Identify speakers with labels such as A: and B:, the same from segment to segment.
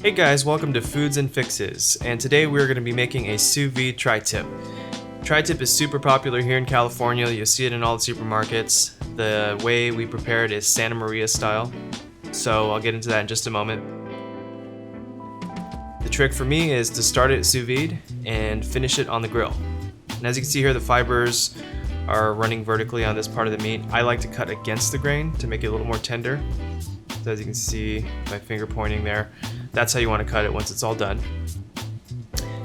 A: Hey guys, welcome to Foods and Fixes, and today we're going to be making a sous vide tri-tip. Tri-tip is super popular here in California. You'll see it in all the supermarkets. The way we prepare it is Santa Maria style, so I'll get into that in just a moment. The trick for me is to start it sous vide and finish it on the grill. And as you can see here, the fibers are running vertically on this part of the meat. I like to cut against the grain to make it a little more tender. So as you can see, my finger pointing there, that's how you want to cut it once it's all done.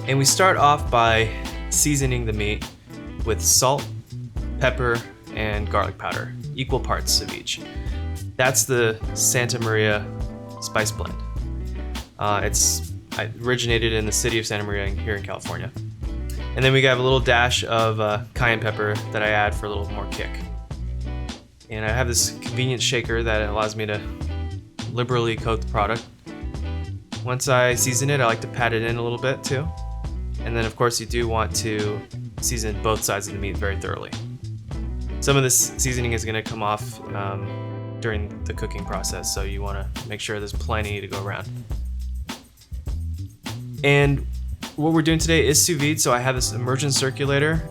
A: And we start off by seasoning the meat with salt, pepper, and garlic powder, equal parts of each. That's the Santa Maria spice blend. It originated in the city of Santa Maria here in California. And then we got a little dash of cayenne pepper that I add for a little more kick. And I have this convenient shaker that allows me to liberally coat the product. Once I season it, I like to pat it in a little bit too. And then of course you do want to season both sides of the meat very thoroughly. Some of this seasoning is going to come off during the cooking process, so you want to make sure there's plenty to go around. And what we're doing today is sous vide, so I have this immersion circulator.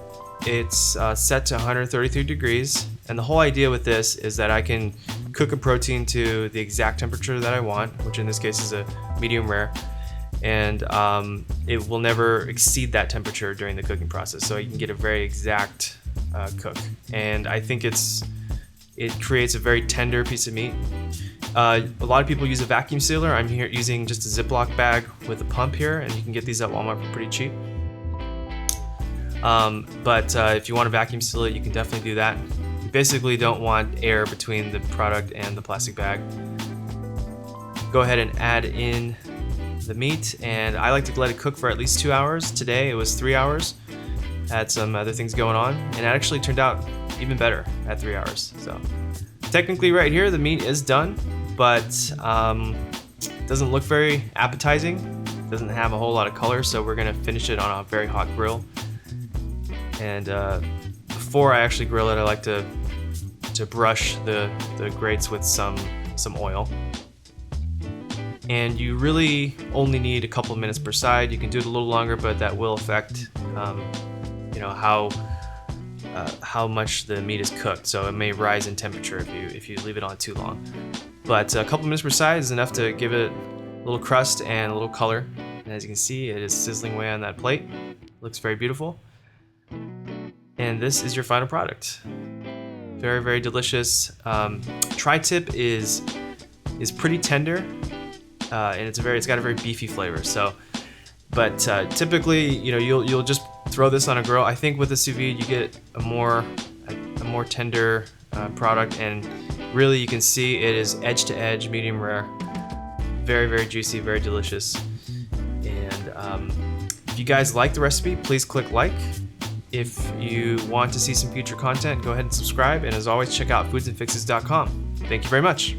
A: It's set to 133 degrees, and the whole idea with this is that I can cook a protein to the exact temperature that I want, which in this case is a medium rare, and it will never exceed that temperature during the cooking process, so you can get a very exact cook. And I think it creates a very tender piece of meat. A lot of people use a vacuum sealer. I'm here using just a Ziploc bag with a pump here, and you can get these at Walmart for pretty cheap. But if you want to vacuum seal it, you can definitely do that. You basically don't want air between the product and the plastic bag. Go ahead and add in the meat, and I like to let it cook for at least 2 hours. Today it was 3 hours. Had some other things going on, and it actually turned out even better at 3 hours. So technically right here the meat is done, but it doesn't look very appetizing. It doesn't have a whole lot of color, so we're gonna finish it on a very hot grill. And before I actually grill it, I like to brush the grates with some oil. And you really only need a couple of minutes per side. You can do it a little longer, but that will affect how much the meat is cooked. So it may rise in temperature if you leave it on too long. But a couple minutes per side is enough to give it a little crust and a little color. And as you can see, it is sizzling away on that plate. Looks very beautiful. And this is your final product. Very, very delicious. Tri-tip is pretty tender, and it's got a very beefy flavor. So, but typically, you'll just throw this on a grill. I think with the sous vide, you get a more tender product, and really you can see it is edge to edge, medium rare, very, very juicy, very delicious. And if you guys like the recipe, please click like. If you want to see some future content, go ahead and subscribe. And as always, check out foodsandfixes.com. Thank you very much.